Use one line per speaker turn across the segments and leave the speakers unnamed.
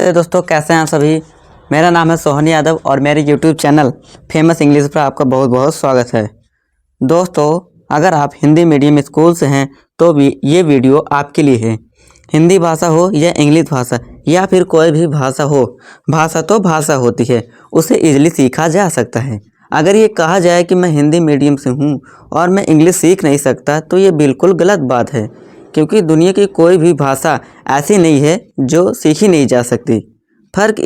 नमस्ते दोस्तों, कैसे हैं आप सभी। मेरा नाम है सोहन यादव और मेरे यूट्यूब चैनल फेमस इंग्लिश पर आपका बहुत बहुत स्वागत है। दोस्तों, अगर आप हिंदी मीडियम स्कूल से हैं तो भी ये वीडियो आपके लिए है। हिंदी भाषा हो या इंग्लिश भाषा या फिर कोई भी भाषा हो, भाषा तो भाषा होती है, उसे ईजिली सीखा जा सकता है। अगर ये कहा जाए कि मैं हिंदी मीडियम से हूँ और मैं इंग्लिश सीख नहीं सकता तो ये बिल्कुल गलत बात है, क्योंकि दुनिया की कोई भी भाषा ऐसी नहीं है जो सीखी नहीं जा सकती। फ़र्क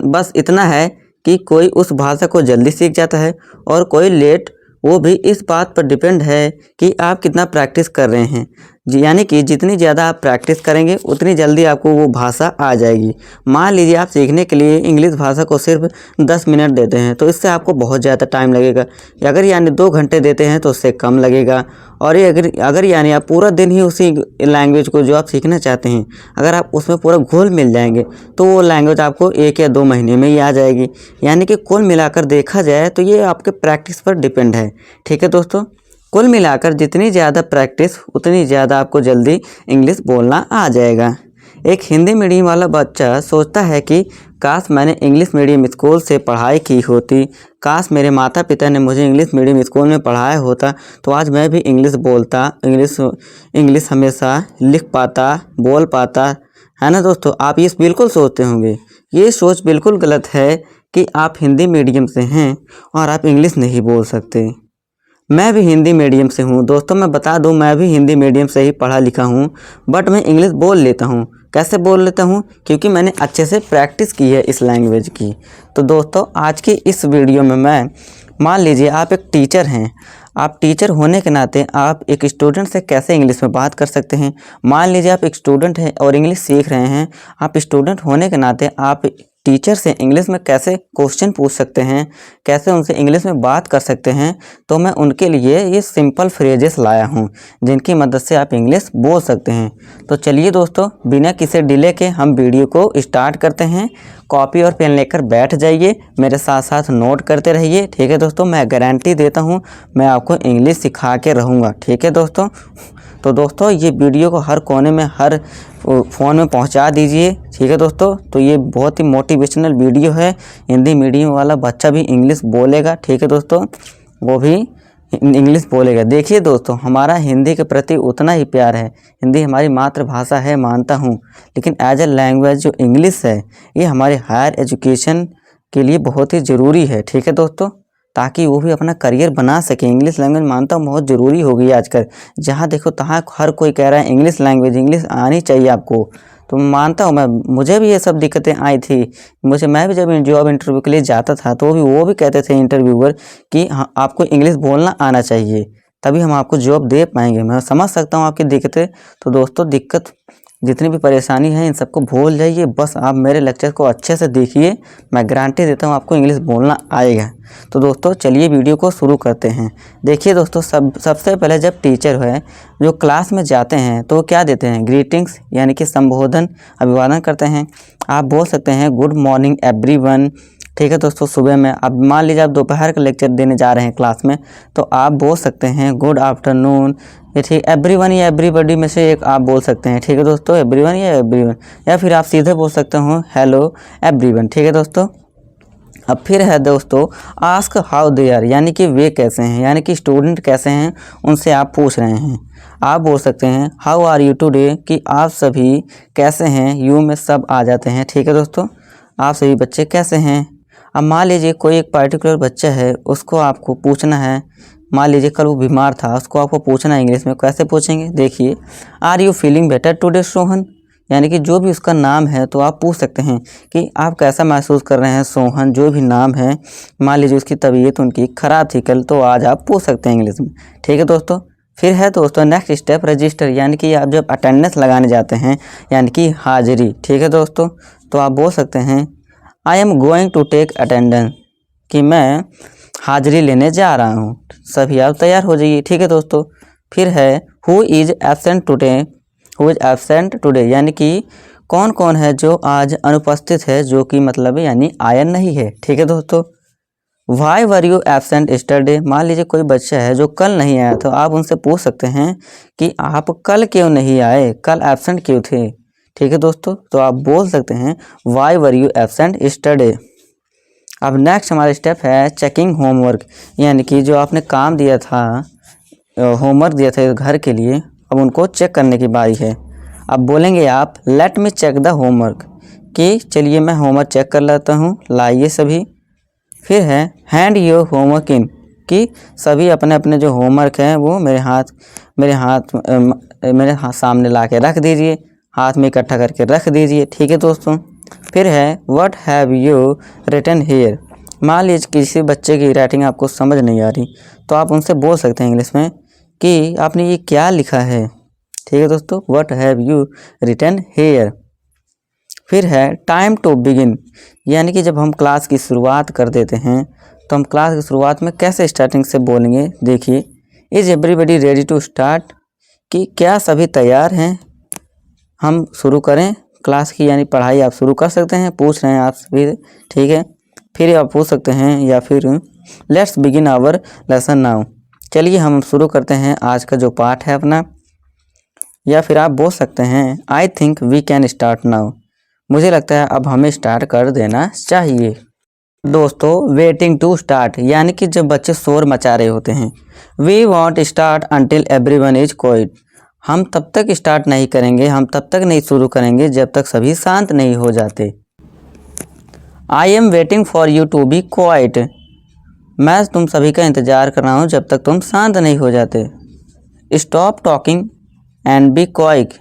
बस इतना है कि कोई उस भाषा को जल्दी सीख जाता है और कोई लेट। वो भी इस बात पर डिपेंड है कि आप कितना प्रैक्टिस कर रहे हैं। यानी कि जितनी ज़्यादा आप प्रैक्टिस करेंगे उतनी जल्दी आपको वो भाषा आ जाएगी। मान लीजिए आप सीखने के लिए इंग्लिश भाषा को सिर्फ 10 मिनट देते हैं तो इससे आपको बहुत ज़्यादा टाइम लगेगा। अगर यानी 2 घंटे देते हैं तो उससे कम लगेगा। और ये अगर यानी आप पूरा दिन ही उसी लैंग्वेज को जो आप सीखना चाहते हैं, अगर आप उसमें पूरा घुल मिल जाएंगे तो वो लैंग्वेज आपको 1 या 2 महीने में ही आ जाएगी। यानी कि कुल मिलाकर देखा जाए तो ये आपके प्रैक्टिस पर डिपेंड है। ठीक है दोस्तों, कुल मिलाकर जितनी ज़्यादा प्रैक्टिस उतनी ज़्यादा आपको जल्दी इंग्लिश बोलना आ जाएगा। एक हिंदी मीडियम वाला बच्चा सोचता है कि काश मैंने इंग्लिश मीडियम स्कूल से पढ़ाई की होती, काश मेरे माता पिता ने मुझे इंग्लिश मीडियम स्कूल में पढ़ाया होता तो आज मैं भी इंग्लिश बोलता, इंग्लिश हमेशा लिख पाता, बोल पाता। है ना दोस्तों, आप ये बिल्कुल सोचते होंगे। ये सोच बिल्कुल गलत है कि आप हिंदी मीडियम से हैं और आप इंग्लिश नहीं बोल सकते। मैं भी हिंदी मीडियम से हूँ दोस्तों, मैं बता दूँ, मैं भी हिंदी मीडियम से ही पढ़ा लिखा हूँ, बट मैं इंग्लिश बोल लेता हूँ। कैसे बोल लेता हूँ? क्योंकि मैंने अच्छे से प्रैक्टिस की है इस लैंग्वेज की। तो दोस्तों, आज की इस वीडियो में मैं, मान लीजिए आप एक टीचर हैं, आप टीचर होने के नाते आप एक स्टूडेंट से कैसे इंग्लिश में बात कर सकते हैं। मान लीजिए आप एक स्टूडेंट हैं और इंग्लिश सीख रहे हैं, आप स्टूडेंट होने के नाते आप टीचर से इंग्लिश में कैसे क्वेश्चन पूछ सकते हैं, कैसे उनसे इंग्लिश में बात कर सकते हैं। तो मैं उनके लिए ये सिंपल फ्रेजेस लाया हूँ जिनकी मदद से आप इंग्लिश बोल सकते हैं। तो चलिए दोस्तों, बिना किसी डिले के हम वीडियो को स्टार्ट करते हैं। कॉपी और पेन लेकर बैठ जाइए, मेरे साथ साथ नोट करते रहिए। ठीक है दोस्तों, मैं गारंटी देता हूँ मैं आपको इंग्लिश सिखा के रहूँगा। ठीक है दोस्तों, तो दोस्तों ये वीडियो को हर कोने में, हर फ़ोन में पहुंचा दीजिए। ठीक है दोस्तों, तो ये बहुत ही मोटिवेशनल वीडियो है। हिंदी मीडियम वाला बच्चा भी इंग्लिश बोलेगा। ठीक है दोस्तों, वो भी इंग्लिश बोलेगा। देखिए दोस्तों, हमारा हिंदी के प्रति उतना ही प्यार है। हिंदी हमारी मातृभाषा है, मानता हूँ, लेकिन एज ए लैंग्वेज जो इंग्लिश है ये हमारे हायर एजुकेशन के लिए बहुत ही ज़रूरी है। ठीक है दोस्तों, ताकि वो भी अपना करियर बना सके। इंग्लिश लैंग्वेज मानता हूँ बहुत ज़रूरी हो गई आजकल। जहाँ देखो तहाँ हर कोई कह रहा है इंग्लिश लैंग्वेज, इंग्लिश आनी चाहिए आपको। तो मानता हूँ, मुझे भी ये सब दिक्कतें आई थी। मैं भी जब जॉब इंटरव्यू के लिए जाता था तो वो भी कहते थे इंटरव्यूअर कि हाँ आपको इंग्लिश बोलना आना चाहिए, तभी हम आपको जॉब दे पाएंगे। मैं समझ सकता हूँ आपकी दिक्कतें। तो दोस्तों, दिक्कत जितनी भी परेशानी है इन सबको भूल जाइए, बस आप मेरे लेक्चर को अच्छे से देखिए। मैं गारंटी देता हूँ आपको इंग्लिश बोलना आएगा। तो दोस्तों चलिए वीडियो को शुरू करते हैं। देखिए दोस्तों, सबसे पहले जब टीचर है जो क्लास में जाते हैं तो वो क्या देते हैं? ग्रीटिंग्स, यानी कि संबोधन, अभिवादन करते हैं। आप बोल सकते हैं गुड मॉर्निंग एवरीवन। ठीक है दोस्तों, सुबह में अब मान लीजिए आप दोपहर का लेक्चर देने जा रहे हैं क्लास में, तो आप बोल सकते हैं गुड आफ्टरनून। ये ठीक, एवरीवन या एवरीबॉडी में से एक आप बोल सकते हैं। ठीक है दोस्तों, एवरीवन या एवरीवन, या फिर आप सीधे बोल सकते हो हेलो एवरीवन। ठीक है दोस्तों, अब फिर है दोस्तों आस्क हाउ दे आर, यानी कि वे कैसे हैं, यानी कि स्टूडेंट कैसे हैं उनसे आप पूछ रहे हैं। आप बोल सकते हैं हाउ आर यू टुडे, कि आप सभी कैसे हैं। यू में सब आ जाते हैं। ठीक है दोस्तों, आप सभी बच्चे कैसे हैं। अब मान लीजिए कोई एक पर्टिकुलर बच्चा है, उसको आपको पूछना है, मान लीजिए कल वो बीमार था, उसको आपको पूछना है इंग्लिश में। कैसे पूछेंगे? देखिए, are you feeling better today Sohan, यानी कि जो भी उसका नाम है तो आप पूछ सकते हैं कि आप कैसा महसूस कर रहे हैं सोहन, जो भी नाम है। मान लीजिए उसकी तबीयत उनकी ख़राब थी कल, तो आज आप पूछ सकते हैं इंग्लिश में। ठीक है दोस्तों, फिर है दोस्तों नेक्स्ट स्टेप रजिस्टर, यानी कि आप जब अटेंडेंस लगाने जाते हैं, यानी कि हाजिरी। ठीक है दोस्तों, तो आप बोल सकते हैं I am going to take attendance, कि मैं हाजिरी लेने जा रहा हूँ। सभी आप तैयार हो जाइए। ठीक है दोस्तों, फिर है who is absent today, who is absent today, यानी कि कौन कौन है जो आज अनुपस्थित है, जो कि मतलब यानी आया नहीं है। ठीक है दोस्तों, why were you absent yesterday, मान लीजिए कोई बच्चा है जो कल नहीं आया, तो आप उनसे पूछ सकते हैं कि आप कल क्यों नहीं आए, कल एब्सेंट क्यों थे। ठीक है दोस्तों, तो आप बोल सकते हैं why were you absent yesterday. अब नेक्स्ट हमारा स्टेप है चेकिंग होमवर्क, यानी कि जो आपने काम दिया था, होमवर्क दिया था घर के लिए, अब उनको चेक करने की बारी है। अब बोलेंगे आप let me check the homework, कि चलिए मैं होमवर्क चेक कर लेता हूँ, लाइए सभी। फिर है हैंड योर होमवर्क इन, कि सभी अपने अपने जो होमवर्क हैं वो मेरे हाथ सामने ला के रख दीजिए, हाथ में इकट्ठा करके रख दीजिए। ठीक है दोस्तों। फिर है what have you written here. मान लीजिए किसी बच्चे की राइटिंग आपको समझ नहीं आ रही, तो आप उनसे बोल सकते हैं इंग्लिश में कि आपने ये क्या लिखा है। ठीक है दोस्तों, what have you written here. फिर है टाइम टू बिगिन, यानी कि जब हम क्लास की शुरुआत कर देते हैं तो हम क्लास की शुरुआत में कैसे स्टार्टिंग से बोलेंगे। देखिए, is everybody ready to start, कि क्या सभी तैयार हैं, हम शुरू करें क्लास की, यानी पढ़ाई आप शुरू कर सकते हैं, पूछ रहे हैं आप सभी। ठीक है, फिर आप पूछ सकते हैं, या फिर let's begin our lesson now, चलिए हम शुरू करते हैं आज का जो पाठ है अपना। या फिर आप बोल सकते हैं I think we can start now, मुझे लगता है अब हमें स्टार्ट कर देना चाहिए। दोस्तों, वेटिंग टू स्टार्ट, यानी कि जब बच्चे शोर मचा रहे होते हैं। We won't start until everyone is quiet, हम तब तक स्टार्ट नहीं करेंगे, हम तब तक नहीं शुरू करेंगे जब तक सभी शांत नहीं हो जाते। I am waiting for you to be quiet, मैं तुम सभी का इंतज़ार कर रहा हूँ जब तक तुम शांत नहीं हो जाते। Stop talking and be quiet,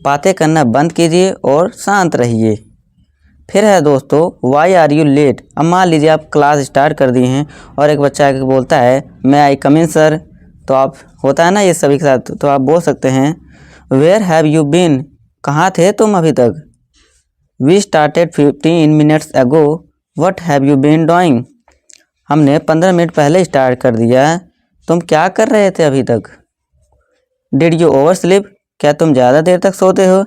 बातें करना बंद कीजिए और शांत रहिए। फिर है दोस्तों वाई आर यू लेट, अब मान लीजिए आप क्लास स्टार्ट कर दिए हैं और एक बच्चा आके बोलता है मैं आई कम इन सर, तो आप होता है ना ये सभी के साथ, तो आप बोल सकते हैं वेयर हैव यू बीन, कहाँ थे तुम अभी तक। We started 15 minutes ago, what have you been doing, हमने 15 मिनट पहले स्टार्ट कर दिया, तुम क्या कर रहे थे अभी तक। डिड यू ओवर स्लीप, क्या तुम ज़्यादा देर तक सोते हो।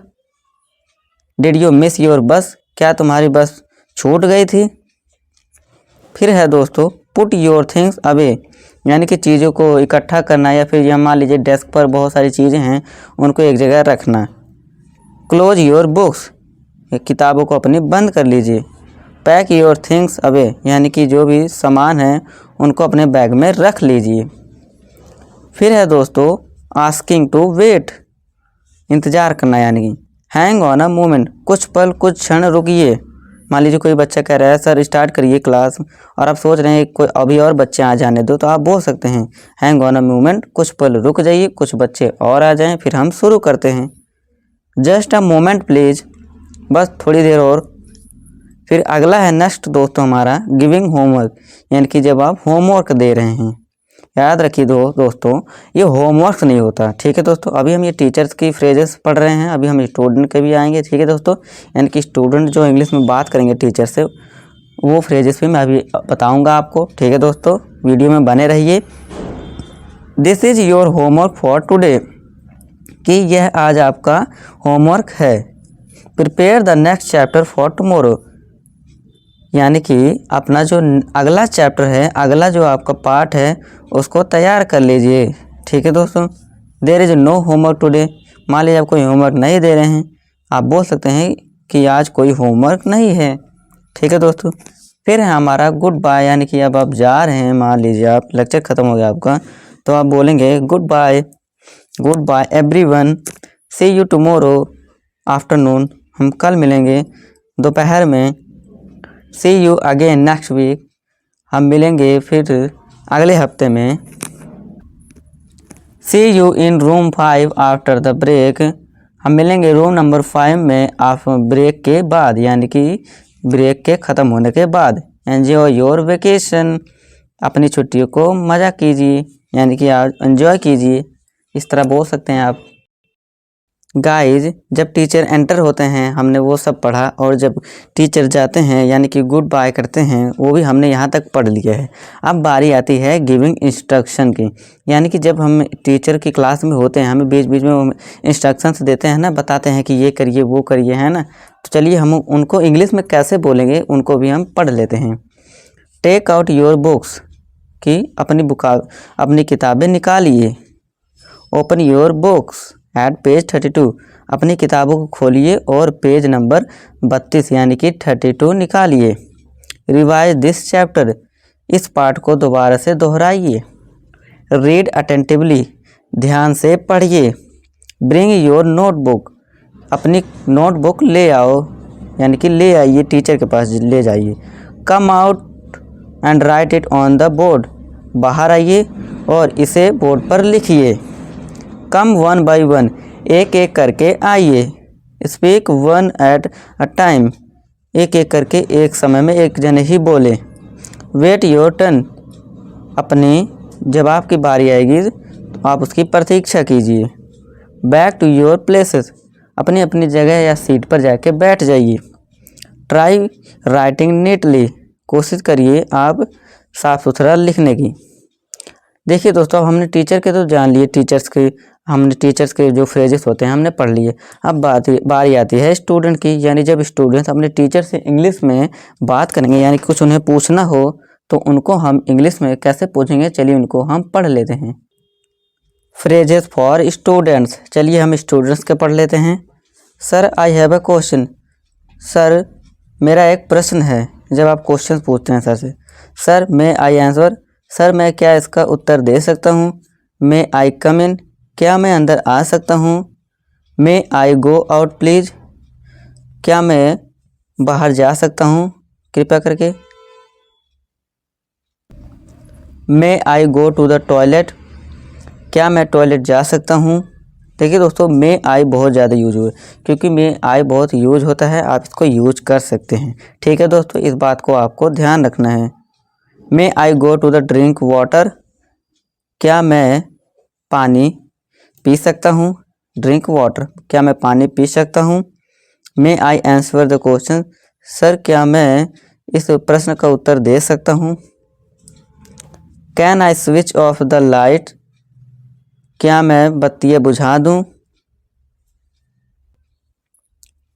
डिड यू मिस योर बस, क्या तुम्हारी बस छूट गई थी। फिर है दोस्तों पुट योर थिंग्स अवे, यानी कि चीज़ों को इकट्ठा करना, या फिर यह मान लीजिए डेस्क पर बहुत सारी चीज़ें हैं उनको एक जगह रखना। क्लोज योर बुक्स, किताबों को अपनी बंद कर लीजिए। पैक योर थिंग्स अवे, यानी कि जो भी सामान है उनको अपने बैग में रख लीजिए। फिर है दोस्तों आस्किंग टू वेट, इंतज़ार करना, यानी कि हैंग ऑन अ मोमेंट, कुछ पल कुछ क्षण रुकिए। मान लीजिए कोई बच्चा कह रहा है सर स्टार्ट करिए क्लास, और आप सोच रहे हैं कोई अभी और बच्चे आ जाने दो, तो आप बोल सकते हैं हैंग ऑन अ मोमेंट, कुछ पल रुक जाइए, कुछ बच्चे और आ जाएं, फिर हम शुरू करते हैं। जस्ट अ मोमेंट प्लीज़, बस थोड़ी देर और। फिर अगला है नेक्स्ट दोस्तों हमारा गिविंग होमवर्क, यानी कि जब आप होमवर्क दे रहे हैं। याद रखिए दोस्तों ये होमवर्क नहीं होता। ठीक है दोस्तों, अभी हम ये टीचर्स की फ्रेजेस पढ़ रहे हैं, अभी हम स्टूडेंट के भी आएंगे। ठीक है दोस्तों, यानी कि स्टूडेंट जो इंग्लिश में बात करेंगे टीचर से, वो फ्रेजेस भी मैं अभी बताऊंगा आपको। ठीक है दोस्तों, वीडियो में बने रहिए। This is your homework for today, कि यह आज आपका होमवर्क है। Prepare the next chapter for tomorrow, यानी कि अपना जो अगला चैप्टर है, अगला जो आपका पार्ट है उसको तैयार कर लीजिए। ठीक है दोस्तों। There is no homework today, मान लीजिए आप कोई होमवर्क नहीं दे रहे हैं, आप बोल सकते हैं कि आज कोई होमवर्क नहीं है। ठीक है दोस्तों। फिर है हमारा गुड बाय, यानी कि अब आप जा रहे हैं, मान लीजिए आप लेक्चर ख़त्म हो गया आपका, तो आप बोलेंगे good bye everyone, see you tomorrow afternoon, हम कल मिलेंगे दोपहर में। See you again next week, हम मिलेंगे फिर अगले हफ्ते में। See you in room 5 after the break, हम मिलेंगे रूम नंबर 5 में आप ब्रेक के बाद, यानी कि ब्रेक के ख़त्म होने के बाद। एन्जॉय योर वेकेशन, अपनी छुट्टियों को मज़ा कीजिए, यानी कि आप एंजॉय कीजिए, इस तरह बोल सकते हैं आप। गाइज, जब टीचर एंटर होते हैं हमने वो सब पढ़ा, और जब टीचर जाते हैं यानी कि गुड बाय करते हैं वो भी हमने यहाँ तक पढ़ लिया है। अब बारी आती है गिविंग इंस्ट्रक्शन की, यानी कि जब हम टीचर की क्लास में होते हैं हमें बीच बीच में इंस्ट्रक्शंस देते हैं ना, बताते हैं कि ये करिए वो करिए, है ना। तो चलिए हम उनको इंग्लिश में कैसे बोलेंगे उनको भी हम पढ़ लेते हैं। टेक आउट योर बुक्स, कि अपनी किताबें निकालिए। Open your books at page 32, अपनी किताबों को खोलिए और पेज नंबर 32 यानी कि 32 निकालिए। रिवाइज दिस चैप्टर, इस पाठ को दोबारा से दोहराइए। रीड अटेंटिवली, ध्यान से पढ़िए। ब्रिंग योर नोटबुक, अपनी नोटबुक ले आओ यानी कि ले आइए, टीचर के पास ले जाइए। Come out and right it on the board, बाहर आइए और इसे बोर्ड पर लिखिए। कम वन बाय वन, एक एक करके आइए। Speak one at a time, एक एक करके एक समय में एक जने ही बोले। वेट योर टर्न, अपनी जब आपकी बारी आएगी तो आप उसकी प्रतीक्षा कीजिए। बैक टू योर प्लेसेस, अपनी अपनी जगह या सीट पर जाके बैठ जाइए। ट्राई राइटिंग नीटली, कोशिश करिए आप साफ सुथरा लिखने की। देखिए दोस्तों, अब हमने टीचर के तो जान लिए, हमने टीचर्स के जो फ्रेजेस होते हैं हमने पढ़ लिए। अब बारी आती है स्टूडेंट की, यानी जब स्टूडेंट्स अपने टीचर से इंग्लिश में बात करेंगे यानी कुछ उन्हें पूछना हो तो उनको हम इंग्लिश में कैसे पूछेंगे, चलिए उनको हम पढ़ लेते हैं। फ्रेजेस फॉर स्टूडेंट्स, चलिए हम स्टूडेंट्स के पढ़ लेते हैं। Sir I have a question, sir मेरा एक प्रश्न है। जब आप क्वेश्चन पूछते हैं सर से, sir may I answer, sir मैं क्या इसका उत्तर दे सकता हूँ। मे आई कम इन, क्या मैं अंदर आ सकता हूँ। May I go out please, क्या मैं बाहर जा सकता हूँ कृपया करके। मे I go to the toilet, क्या मैं टॉयलेट जा सकता हूँ। देखिए दोस्तों, मे आई बहुत ज़्यादा यूज हुआ, क्योंकि मे आई बहुत यूज होता है, आप इसको यूज कर सकते हैं। ठीक है दोस्तों, इस बात को आपको ध्यान रखना है। May I go to the drink water, क्या मैं पानी पी सकता हूँ। ड्रिंक वाटर, क्या मैं पानी पी सकता हूँ। May I answer the question, sir क्या मैं इस प्रश्न का उत्तर दे सकता हूँ। Can I switch off the light, क्या मैं बत्तियाँ बुझा दूँ।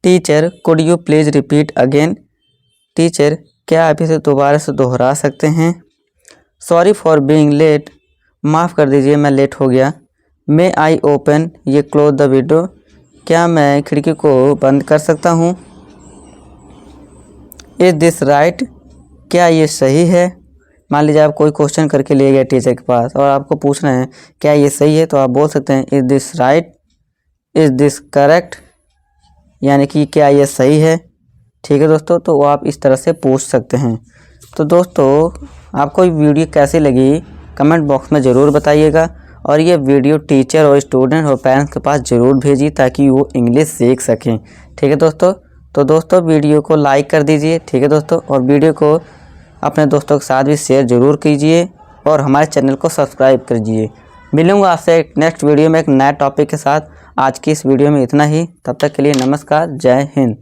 Teacher could you please repeat again, teacher क्या आप इसे दोबारा से दोहरा सकते हैं। सॉरी फॉर बीइंग लेट, माफ़ कर दीजिए मैं लेट हो गया। मे आई ओपन ये क्लोज द विंडो, क्या मैं खिड़की को बंद कर सकता हूँ। इज़ दिस राइट, क्या ये सही है। मान लीजिए आप कोई क्वेश्चन करके ले गए टीचर के पास और आपको पूछना है क्या ये सही है, तो आप बोल सकते हैं is this right, is this correct, यानी कि क्या ये सही है। ठीक है दोस्तों, तो आप इस तरह से पूछ सकते हैं। तो दोस्तों, आपको ये वीडियो कैसी लगी कमेंट बॉक्स में ज़रूर बताइएगा, और ये वीडियो टीचर और स्टूडेंट और पेरेंट्स के पास ज़रूर भेजिए ताकि वो इंग्लिश सीख सकें। ठीक है दोस्तों, तो दोस्तों वीडियो को लाइक कर दीजिए। ठीक है दोस्तों, और वीडियो को अपने दोस्तों के साथ भी शेयर ज़रूर कीजिए और हमारे चैनल को सब्सक्राइब कीजिए। मिलूँगा आपसे एक नेक्स्ट वीडियो में एक नए टॉपिक के साथ। आज की इस वीडियो में इतना ही, तब तक के लिए नमस्कार, जय हिंद।